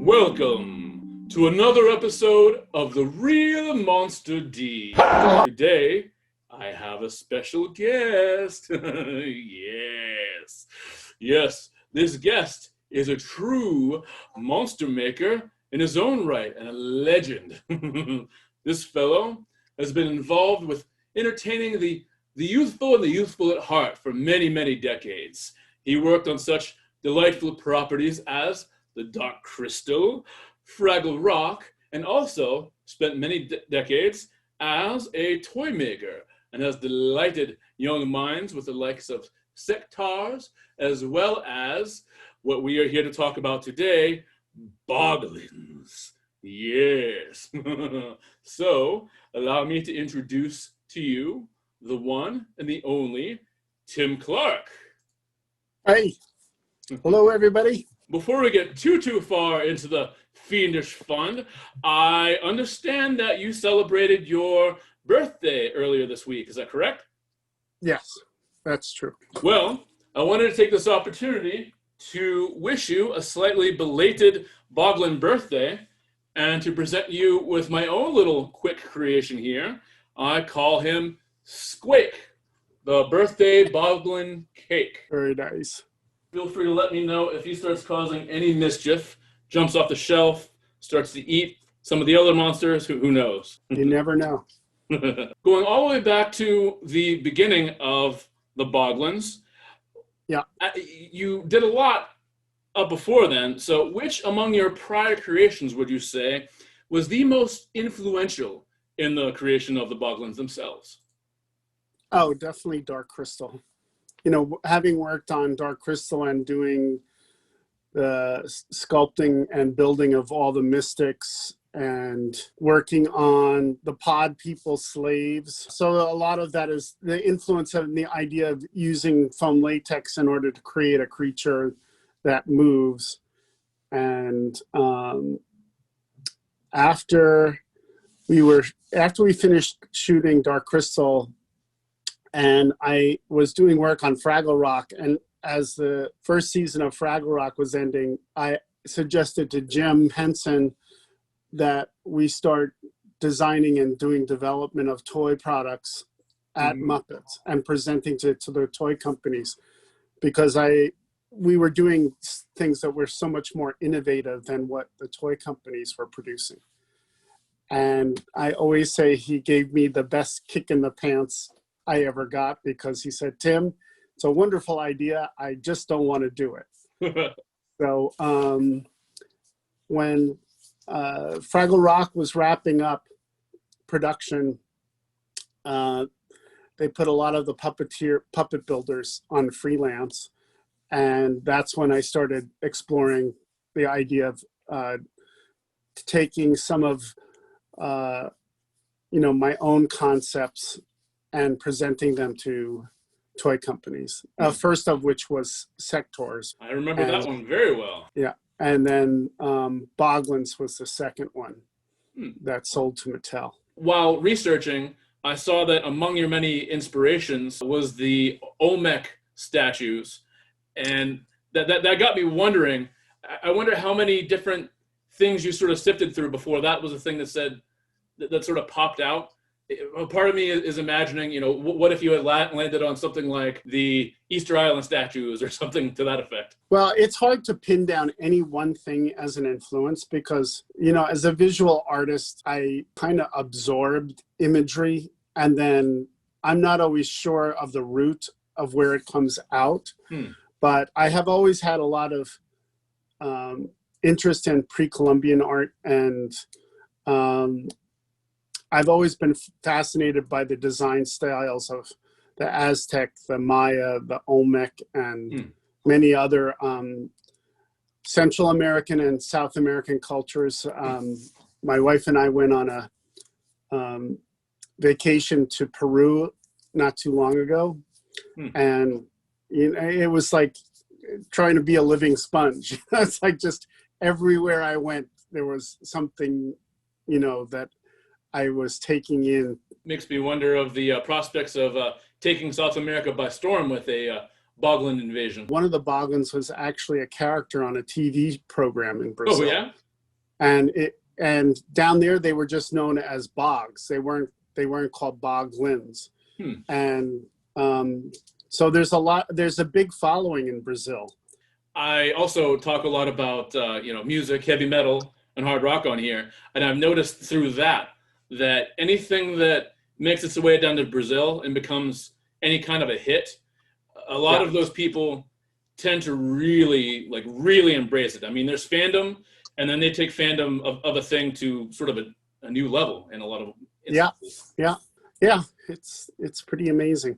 Welcome to another episode of The Real Monster D. Today, I have a special guest. Yes, this guest is a true monster maker in his own right and a legend. This fellow has been involved with entertaining the youthful and the youthful at heart for many, many decades. He worked on such delightful properties as the Dark Crystal, Fraggle Rock, and also spent many decades as a toy maker and has delighted young minds with the likes of Sectars, as well as what we are here to talk about today, Boglins. Yes. So, allow me to introduce to you the one and the only Tim Clarke. Hey. Hello, everybody. Before we get too far into the fiendish fun, I understand that you celebrated your birthday earlier this week. Is that correct? Yes, that's true. Well, I wanted to take this opportunity to wish you a slightly belated Boglin birthday and to present you with my own little quick creation here. I call him Squake, the birthday Boglin cake. Very nice. Feel free to let me know if he starts causing any mischief, jumps off the shelf, starts to eat some of the other monsters, who knows? You never know. Going all the way back to the beginning of the Boglins, yeah, you did a lot up before then. So which among your prior creations would you say was the most influential in the creation of the Boglins themselves? Oh, definitely Dark Crystal. You know, having worked on Dark Crystal and doing the sculpting and building of all the mystics and working on the pod people slaves. So a lot of that is the influence of the idea of using foam latex in order to create a creature that moves. And after we finished shooting Dark Crystal, and I was doing work on Fraggle Rock, and as the first season of Fraggle Rock was ending, I suggested to Jim Henson that we start designing and doing development of toy products at Muppets and presenting to the toy companies, because we were doing things that were so much more innovative than what the toy companies were producing. And I always say he gave me the best kick in the pants I ever got, because he said, Tim, it's a wonderful idea. I just don't want to do it. So when Fraggle Rock was wrapping up production, they put a lot of the puppet builders on freelance. And that's when I started exploring the idea of taking some of my own concepts and presenting them to toy companies. First of which was Sectors. I remember that one very well. Yeah, and then Boglins was the second one that sold to Mattel. While researching, I saw that among your many inspirations was the Olmec statues, and that got me wondering. I wonder how many different things you sort of sifted through before that was a thing that sort of popped out. A part of me is imagining, what if you had landed on something like the Easter Island statues or something to that effect? Well, it's hard to pin down any one thing as an influence because, as a visual artist, I kind of absorbed imagery, and then I'm not always sure of the root of where it comes out. But I have always had a lot of interest in pre-Columbian art, and I've always been fascinated by the design styles of the Aztec, the Maya, the Olmec, and many other Central American and South American cultures. My wife and I went on a vacation to Peru not too long ago, and it was like trying to be a living sponge. It's like just everywhere I went, there was something, that I was taking in. Makes me wonder of the prospects of taking South America by storm with a Boglin invasion. One of the Boglins was actually a character on a TV program in Brazil. Oh, yeah? and down there they were just known as bogs. They weren't called Boglins. And so there's a big following in Brazil. I also talk a lot about music, heavy metal, and hard rock on here, and I've noticed through that anything that makes its way down to Brazil and becomes any kind of a hit, a lot of those people tend to really embrace it. I mean, there's fandom, and then they take fandom of a thing to sort of a new level in a lot of instances. Yeah. It's pretty amazing.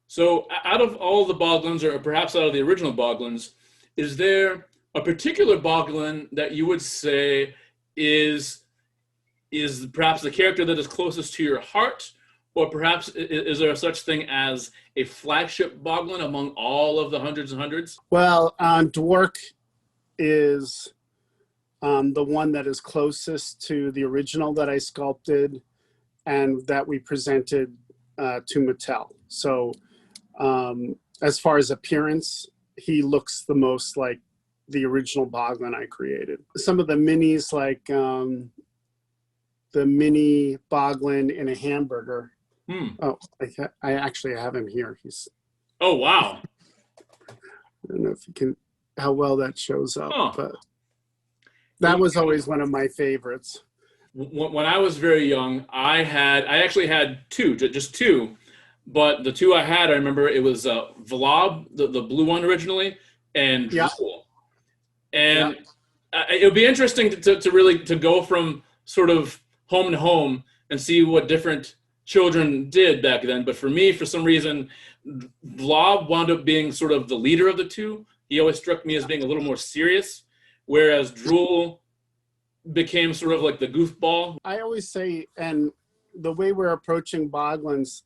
So out of all the Boglins, or perhaps out of the original Boglins, is there a particular Boglin that you would say is perhaps the character that is closest to your heart, or perhaps is there such thing as a flagship Boglin among all of the hundreds and hundreds? Well, Dwark is the one that is closest to the original that I sculpted and that we presented to Mattel. So as far as appearance, he looks the most like the original Boglin I created. Some of the minis, like the mini Boglin in a hamburger. Oh, I actually have him here. Oh, wow. I don't know if you can, how well that shows up, but that was always one of my favorites. When I was very young, I actually had just two, but the two I had, I remember it was Vlab, the blue one originally, and Drool. And it would be interesting to really go from sort of home to home and see what different children did back then. But for me, for some reason, Vlab wound up being sort of the leader of the two. He always struck me as being a little more serious, whereas Drool became sort of like the goofball. I always say, and the way we're approaching Boglins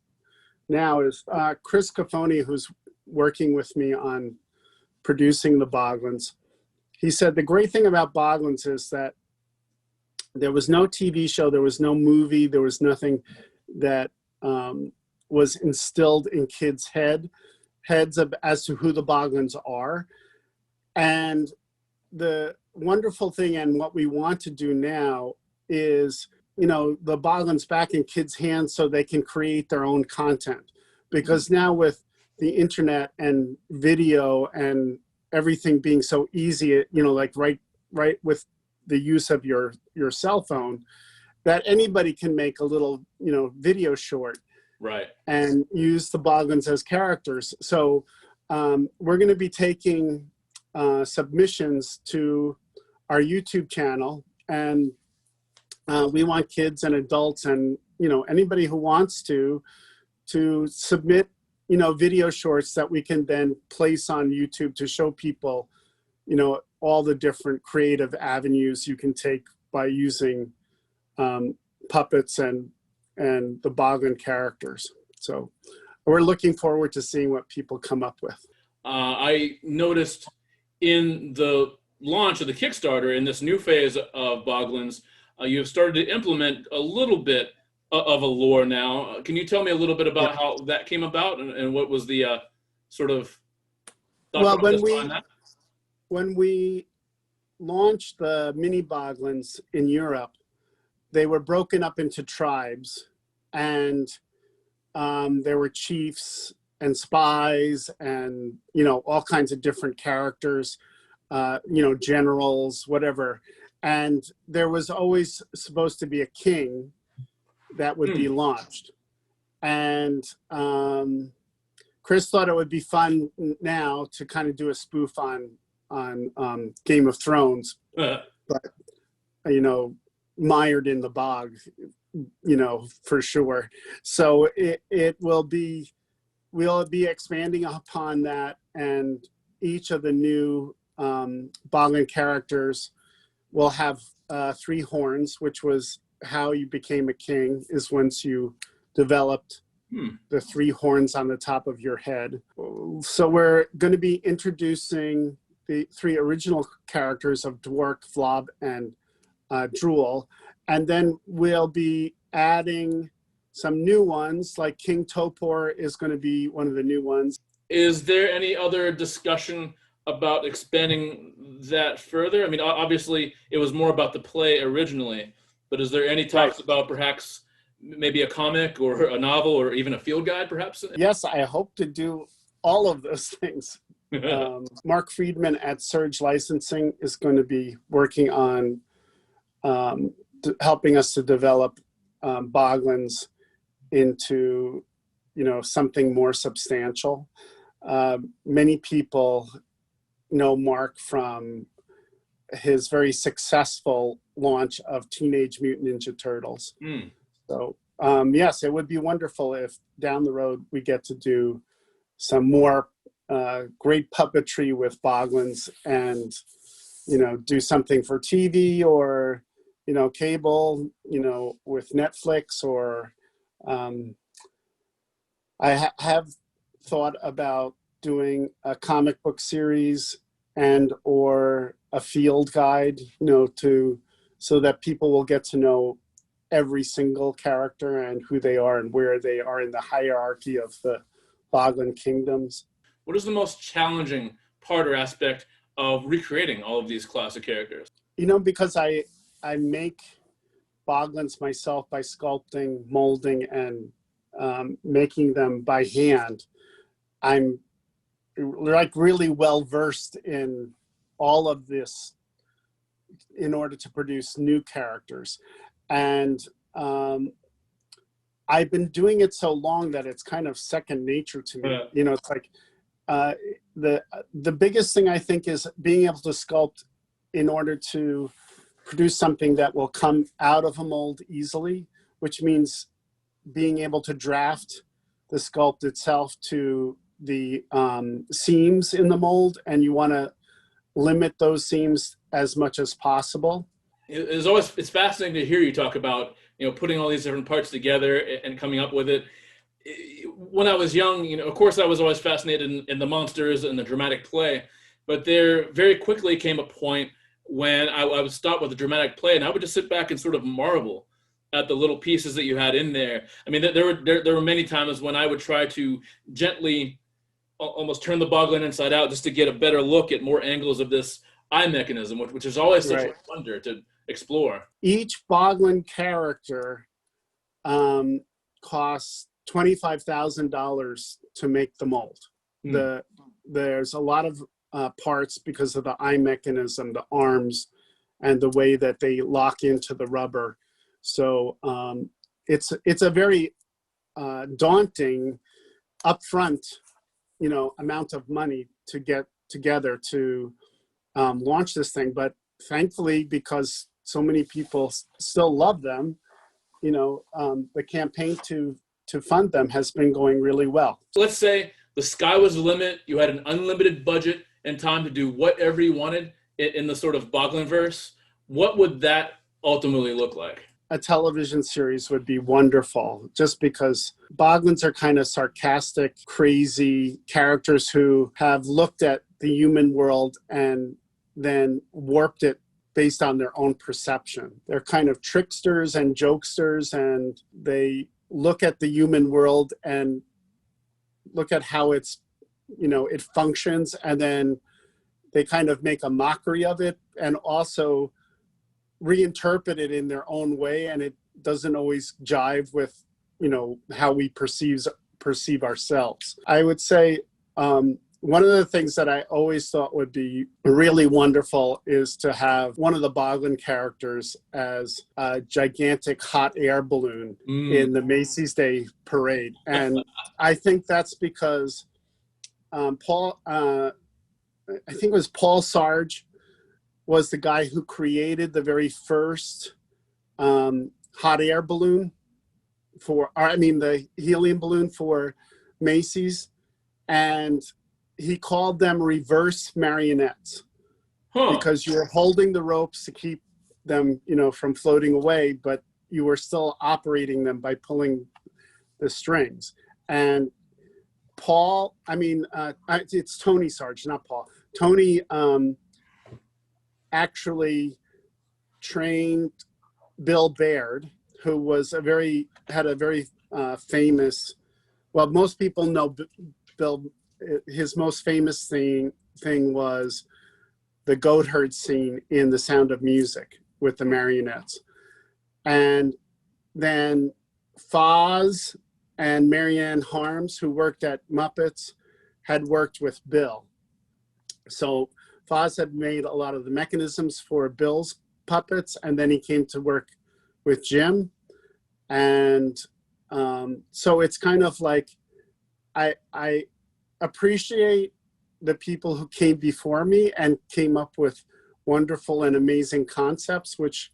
now is Chris Cafoni, who's working with me on producing the Boglins, he said the great thing about Boglins is that there was no TV show, there was no movie, there was nothing that was instilled in kids' heads as to who the Boglins are. And the wonderful thing and what we want to do now is, the Boglins back in kids' hands so they can create their own content. Because now with the internet and video and everything being so easy, like right with the use of your cell phone, that anybody can make a little, video short. Right. And use the Boglins as characters. So we're going to be taking submissions to our YouTube channel, and we want kids and adults and anybody who wants to submit video shorts that we can then place on YouTube to show people all the different creative avenues you can take by using puppets and the Boglin characters. So we're looking forward to seeing what people come up with. I noticed in the launch of the Kickstarter, in this new phase of Boglins, you have started to implement a little bit of a lore now. Can you tell me a little bit about how that came about and what was the sort of thought process behind that? When we launched the mini Boglins in Europe, they were broken up into tribes, and there were chiefs and spies and all kinds of different characters, generals, whatever. And there was always supposed to be a king that would be launched. And Chris thought it would be fun now to kind of do a spoof on Game of Thrones, but mired in the bog, for sure. So we'll be expanding upon that, and each of the new Boglin characters will have 3 horns, which was how you became a king, is once you developed the 3 horns on the top of your head. So we're going to be introducing the 3 original characters of Dwark, Vlab, and Drool, and then we'll be adding some new ones, like King Topor is going to be one of the new ones. Is there any other discussion about expanding that further? I mean, obviously, it was more about the play originally, but is there any Right. talks about perhaps maybe a comic or a novel or even a field guide, perhaps? Yes, I hope to do all of those things. Mark Friedman at Surge Licensing is going to be working on helping us to develop Boglins into, something more substantial. Many people know Mark from his very successful launch of Teenage Mutant Ninja Turtles. Mm. So yes, it would be wonderful if down the road we get to do some more great puppetry with Boglins and, do something for TV or, cable, with Netflix or I have thought about doing a comic book series and or a field guide, so that people will get to know every single character and who they are and where they are in the hierarchy of the Boglin kingdoms. What is the most challenging part or aspect of recreating all of these classic characters? Because I make Boglins myself by sculpting, molding, and making them by hand. I'm like really well versed in all of this in order to produce new characters. And I've been doing it so long that it's kind of second nature to me. It's like the biggest thing I think is being able to sculpt in order to produce something that will come out of a mold easily, which means being able to draft the sculpt itself to the seams in the mold, and you want to limit those seams as much as possible. It's fascinating to hear you talk about, putting all these different parts together and coming up with it. When I was young, of course I was always fascinated in the monsters and the dramatic play, but there very quickly came a point when I would stop with the dramatic play and I would just sit back and sort of marvel at the little pieces that you had in there. I mean, there were many times when I would try to gently almost turn the Boglin inside out just to get a better look at more angles of this eye mechanism, which is always such a wonder to explore. Each Boglin character costs $25,000 to make the mold. There's a lot of parts because of the eye mechanism, the arms, and the way that they lock into the rubber. So it's a very daunting upfront, amount of money to get together to launch this thing. But thankfully, because so many people still love them, the campaign to fund them has been going really well. Let's say the sky was the limit. You had an unlimited budget and time to do whatever you wanted in the sort of Boglinverse. What would that ultimately look like? A television series would be wonderful, just because Boglins are kind of sarcastic, crazy characters who have looked at the human world and then warped it based on their own perception. They're kind of tricksters and jokesters, and they look at the human world and look at how it functions, and then they kind of make a mockery of it and also reinterpret it in their own way, and it doesn't always jive with how we perceive ourselves. I would say one of the things that I always thought would be really wonderful is to have one of the Boglin characters as a gigantic hot air balloon in the Macy's Day Parade. And I think that's because I think it was Paul Sarge was the guy who created the very first hot air balloon the helium balloon for Macy's. And he called them reverse marionettes because you were holding the ropes to keep them, from floating away, but you were still operating them by pulling the strings. And Paul, it's Tony Sarge, not Paul. Tony actually trained Bill Baird, who was had a very famous, well, most people know Bill. His most famous thing was the goat herd scene in The Sound of Music with the marionettes. And then Foz and Marianne Harms, who worked at Muppets, had worked with Bill. So Foz had made a lot of the mechanisms for Bill's puppets, and then he came to work with Jim. And so it's kind of like I appreciate the people who came before me and came up with wonderful and amazing concepts, which,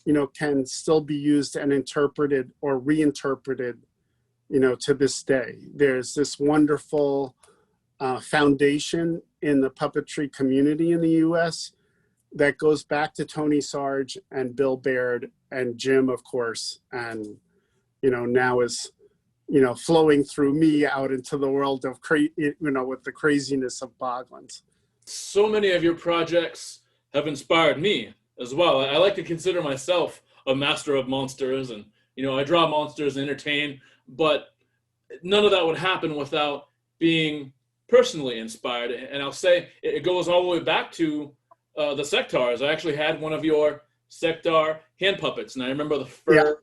you know, can still be used and interpreted or reinterpreted, you know, to this day. There's this wonderful foundation in the puppetry community in the US that goes back to Tony Sarge and Bill Baird and Jim, of course, and, you know, now is, you know, flowing through me out into the world of, you know, with the craziness of Boglins. So many of your projects have inspired me as well. I like to consider myself a master of monsters, and, you know, I draw monsters and entertain, but none of that would happen without being personally inspired. And I'll say it goes all the way back to the Sectars. I actually had one of your Sectar hand puppets, and I remember the fur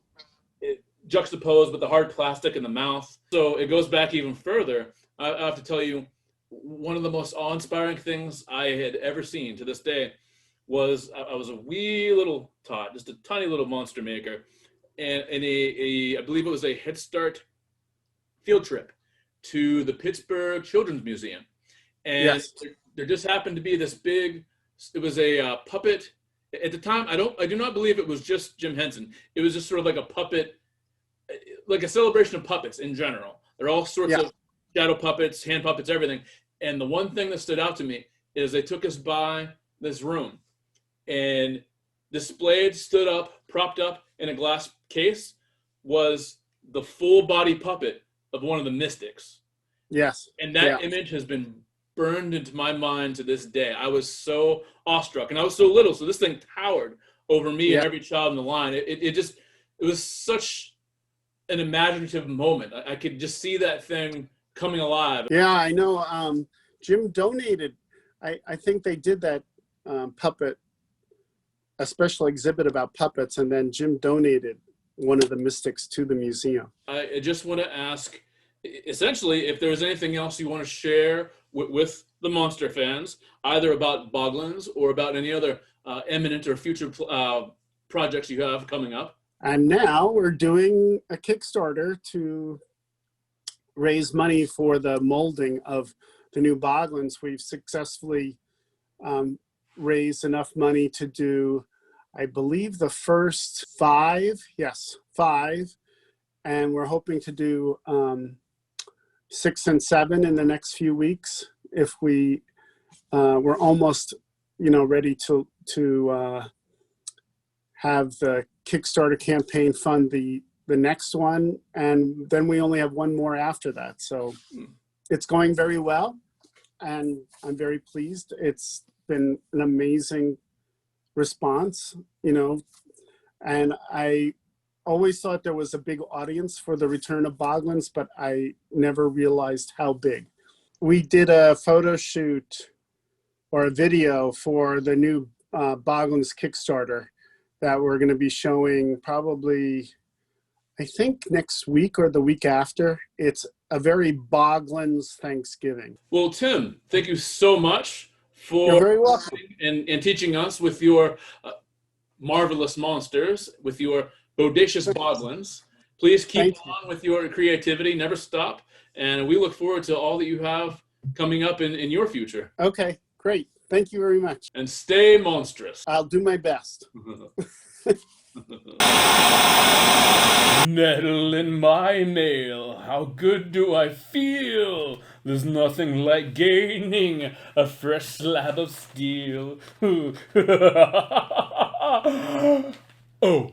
juxtaposed with the hard plastic in the mouth. So it goes back even further. I have to tell you, one of the most awe-inspiring things I had ever seen to this day was I was a wee little tot, just a tiny little monster maker, and I believe it was a Head Start field trip to the Pittsburgh Children's Museum. And there just happened to be this big, it was a puppet. At the time, I do not believe it was just Jim Henson. It was just sort of like a puppet, like a celebration of puppets in general. They're all sorts of shadow puppets, hand puppets, everything. And the one thing that stood out to me is they took us by this room and displayed, stood up, propped up in a glass case was the full body puppet of one of the mystics. Yes. And that image has been burned into my mind to this day. I was so awestruck, and I was so little, so this thing towered over me and every child in the line. It was such an imaginative moment. I could just see that thing coming alive. Yeah, I know. Jim donated, I think they did that puppet, a special exhibit about puppets, and then Jim donated one of the mystics to the museum. I just want to ask, essentially, if there's anything else you want to share with the monster fans, either about Boglins or about any other imminent or future projects you have coming up. And now we're doing a Kickstarter to raise money for the molding of the new Boglins. We've successfully raised enough money to do, I believe, the first 5. Yes, 5. And we're hoping to do 6 and 7 in the next few weeks. If we're almost, you know, ready to have the Kickstarter campaign fund the next one, and then we only have one more after that. So it's going very well, and I'm very pleased. It's been an amazing response, you know, and I always thought there was a big audience for the return of Boglins, but I never realized how big. We did a photo shoot or a video for the new Boglins Kickstarter that we're going to be showing probably, I think, next week or the week after. It's a very Boglins Thanksgiving. Well, Tim, thank you so much for You're very welcome. and teaching us with your marvelous monsters, with your bodacious Boglins. Please keep on with your creativity, never stop, and we look forward to all that you have coming up in your future. Okay, great. Thank you very much. And stay monstrous. I'll do my best. Nettle in my nail, how good do I feel? There's nothing like gaining a fresh slab of steel. Oh,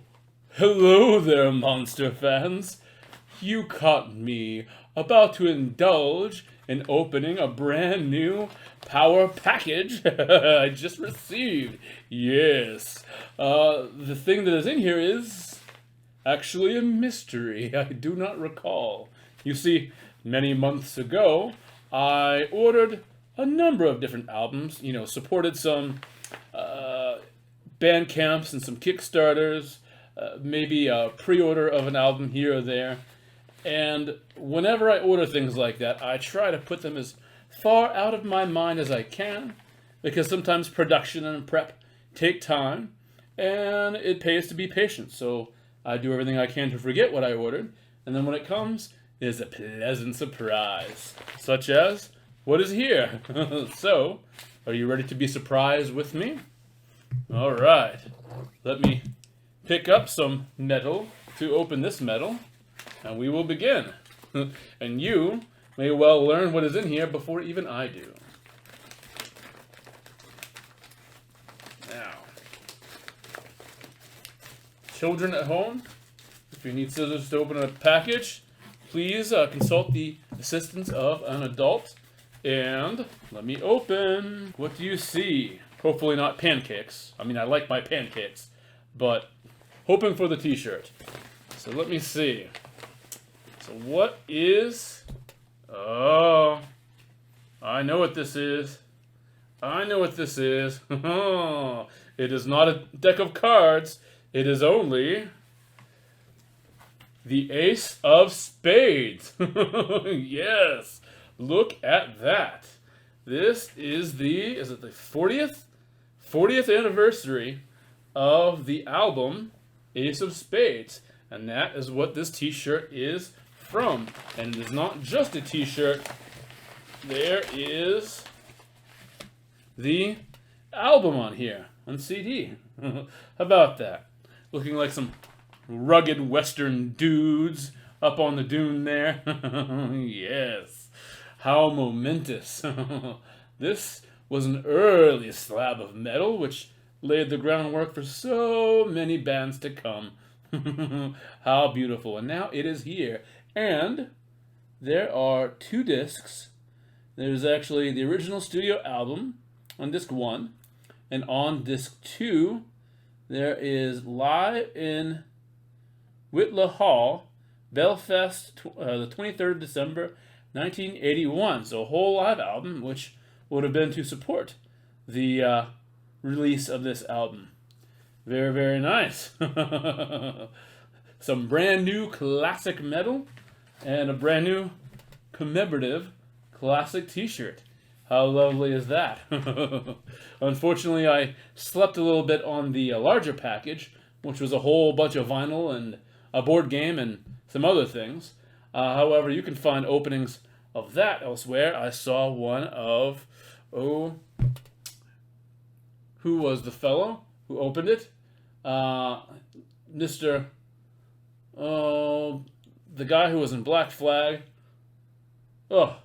hello there, monster fans. You caught me about to indulge in opening a brand new power package I just received. Yes, the thing that is in here is actually a mystery. I do not recall. You see, many months ago, I ordered a number of different albums. You know, supported some band camps and some Kickstarters, maybe a pre-order of an album here or there. And whenever I order things like that, I try to put them as far out of my mind as I can, because sometimes production and prep take time, and it pays to be patient. So I do everything I can to forget what I ordered, and then when it comes, it's a pleasant surprise, such as what is here. So, are you ready to be surprised with me? All right, let me pick up some metal to open this metal, and we will begin. And you may well learn what is in here before even I do. Now, children at home, if you need scissors to open a package, please consult the assistance of an adult. And let me open. What do you see? Hopefully not pancakes. I mean, I like my pancakes, but hoping for the t-shirt. So let me see. So what is... Oh, I know what this is. I know what this is. It is not a deck of cards. It is only the Ace of Spades. Yes, look at that. This is it the 40th anniversary of the album Ace of Spades. And that is what this t-shirt is from. And it is not just a t-shirt. There is the album on here, on CD. How about that? Looking like some rugged western dudes up on the dune there. Yes. How momentous. This was an early slab of metal which laid the groundwork for so many bands to come. How beautiful. And now it is here. And there are 2 discs. There's actually the original studio album on disc 1. And on disc 2, there is Live in Whitla Hall, Belfast, the 23rd of December, 1981. So a whole live album, which would have been to support the release of this album. Very, very nice. Some brand new classic metal and a brand new commemorative classic t-shirt. How lovely is that? Unfortunately, I slept a little bit on the larger package, which was a whole bunch of vinyl and a board game and some other things. However, you can find openings of that elsewhere. I saw one of, who was the fellow who opened it? Mr. The guy who was in Black Flag. Oh,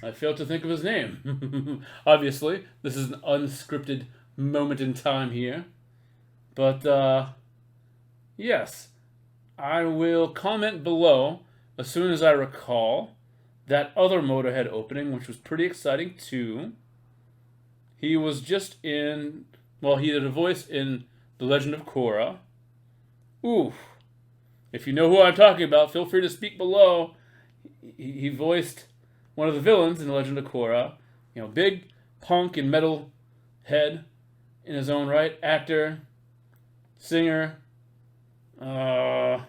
I failed to think of his name. Obviously, this is an unscripted moment in time here. But, yes, I will comment below as soon as I recall that other Motorhead opening, which was pretty exciting too. He was just in, well, he did a voice in The Legend of Korra. Ooh. If you know who I'm talking about, feel free to speak below. He voiced one of the villains in The Legend of Korra. You know, big punk and metal head in his own right. Actor, singer. Wow.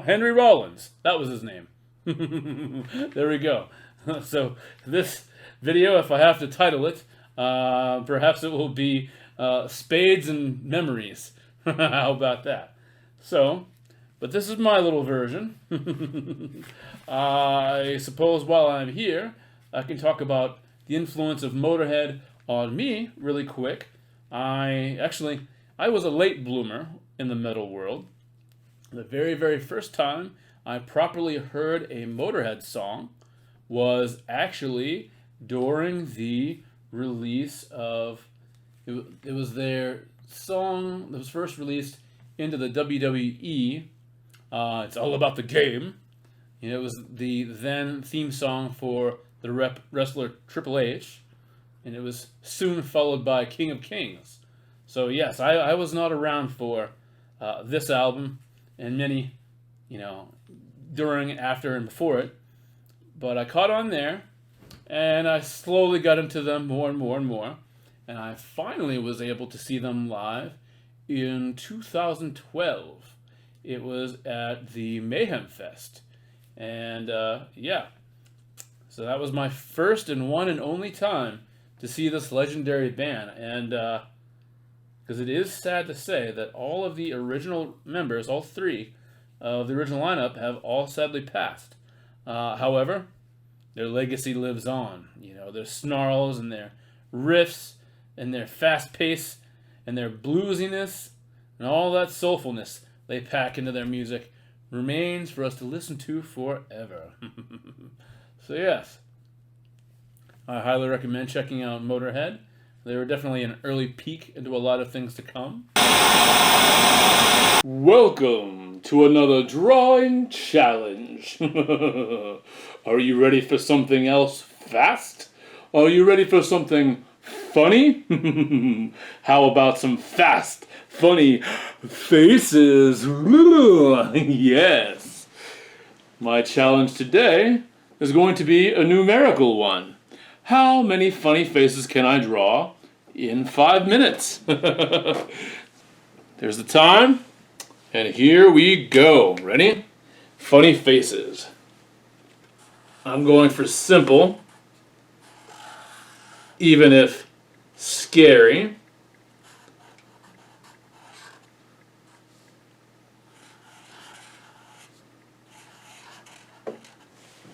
Henry Rollins. That was his name. There we go. So this video, if I have to title it, perhaps it will be Spades and Memories. How about that? So, but this is my little version. I suppose while I'm here, I can talk about the influence of Motorhead on me really quick. I was a late bloomer in the metal world. The very, very first time I properly heard a Motorhead song was actually during the release of, it was their song that was first released into the WWE. It's all about the game. You know, it was the then theme song for the wrestler Triple H, and it was soon followed by King of Kings. So yes, I was not around for this album and many, you know, during, after, and before it, but I caught on there, and I slowly got into them more and more and more, and I finally was able to see them live in 2012. It was at the Mayhem Fest, and yeah, so that was my first and one and only time to see this legendary band, and because it is sad to say that all of the original members, all three of the original lineup, have all sadly passed. However, their legacy lives on. You know, their snarls and their riffs and their fast pace and their bluesiness and all that soulfulness they pack into their music remains for us to listen to forever. So yes, I highly recommend checking out Motorhead. They were definitely an early peek into a lot of things to come. Welcome to another drawing challenge. Are you ready for something else fast? Are you ready for something funny? How about some fast, funny faces? Yes. My challenge today is going to be a numerical one. How many funny faces can I draw in 5 minutes? There's the time, and here we go. Ready? Funny faces. I'm going for simple, even if scary.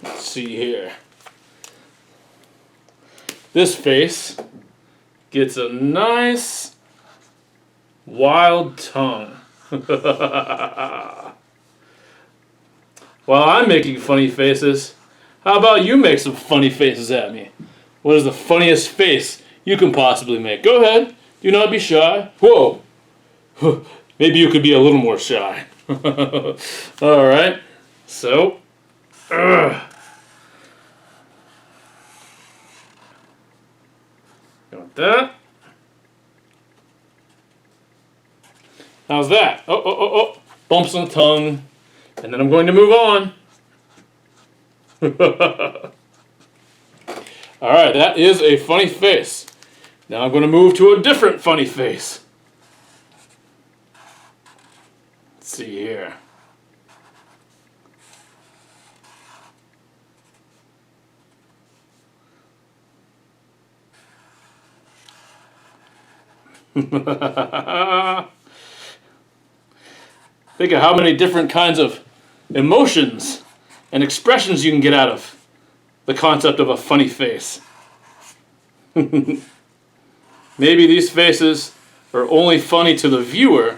Let's see here. This face gets a nice wild tongue. While I'm making funny faces, how about you make some funny faces at me? What is the funniest face you can possibly make? Go ahead. Do not be shy. Whoa. Maybe you could be a little more shy. Alright. So. Got that. How's that? Oh. Bumps on the tongue. And then I'm going to move on. Alright, that is a funny face. Now I'm going to move to a different funny face. Let's see here. Think of how many different kinds of emotions and expressions you can get out of the concept of a funny face. Maybe these faces are only funny to the viewer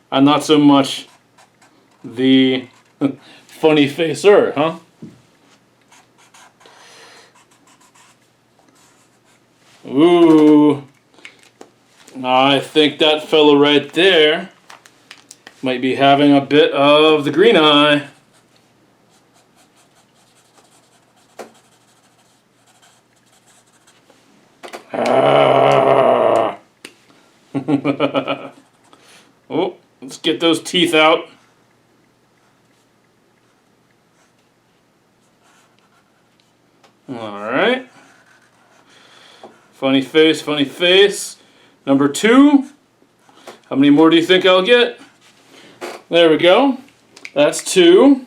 and not so much the funny facer, huh? Ooh. I think that fellow right there might be having a bit of the green eye. Oh, let's get those teeth out. Alright. Funny face, funny face. Number 2. How many more do you think I'll get? There we go. That's 2.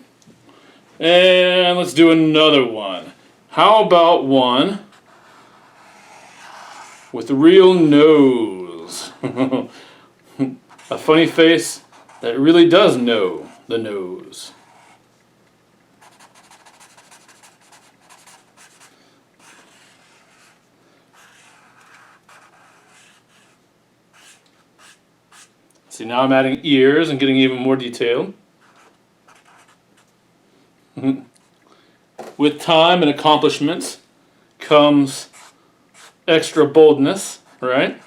And let's do another one. How about one with a real nose? A funny face that really does know the nose. See, now I'm adding ears and getting even more detailed. With time and accomplishments comes extra boldness, right?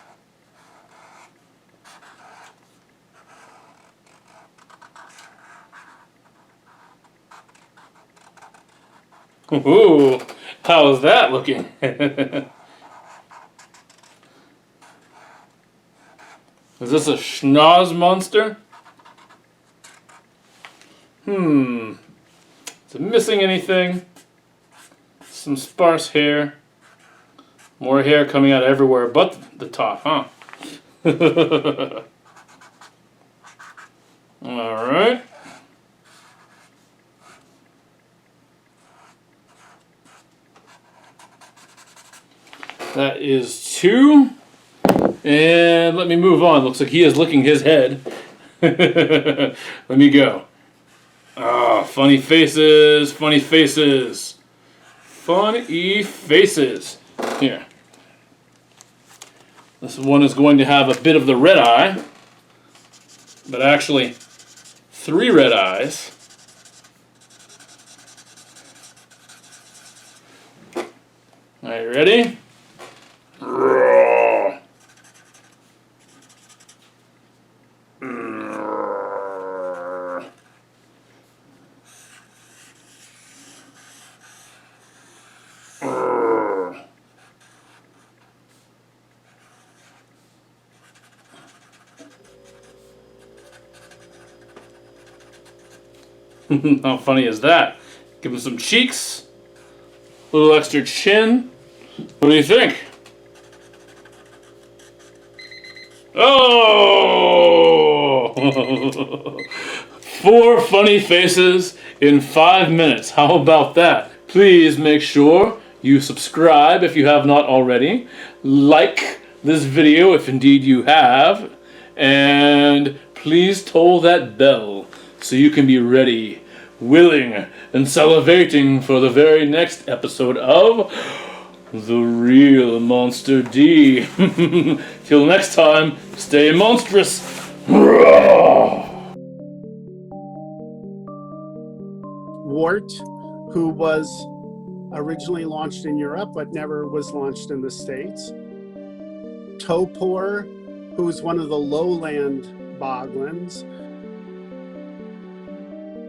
Ooh, how's that looking? Is this a schnoz monster? Is it missing anything? Some sparse hair. More hair coming out everywhere but the top, huh? Alright. That is 2. And let me move on. Looks like he is licking his head. Let me go. Ah, funny faces, funny faces. Funny faces. Here. This one is going to have a bit of the red eye. But actually, 3 red eyes. Are you ready? How funny is that? Give him some cheeks, a little extra chin. What do you think? Oh! 4 funny faces in 5 minutes. How about that? Please make sure you subscribe if you have not already. Like this video if indeed you have. And please toll that bell so you can be ready, willing, and salivating for the very next episode of The Real Monster D. Till next time, stay monstrous. Wart, who was originally launched in Europe but never was launched in the States. Topor, who is one of the lowland Boglins.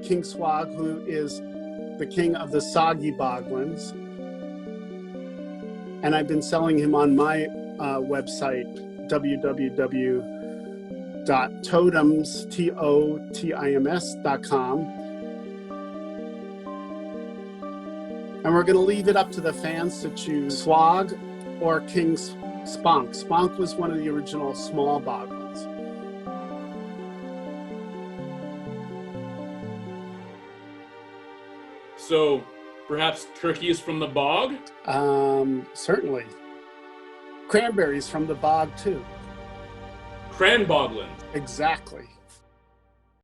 King Swag, who is the king of the soggy Boglins. And I've been selling him on my website, www.totems.com. And we're going to leave it up to the fans to choose Swag or King Spunk. Spunk was one of the original small Boglins. So, perhaps turkeys from the bog? Certainly. Cranberries from the bog, too. Cranboglin. Exactly.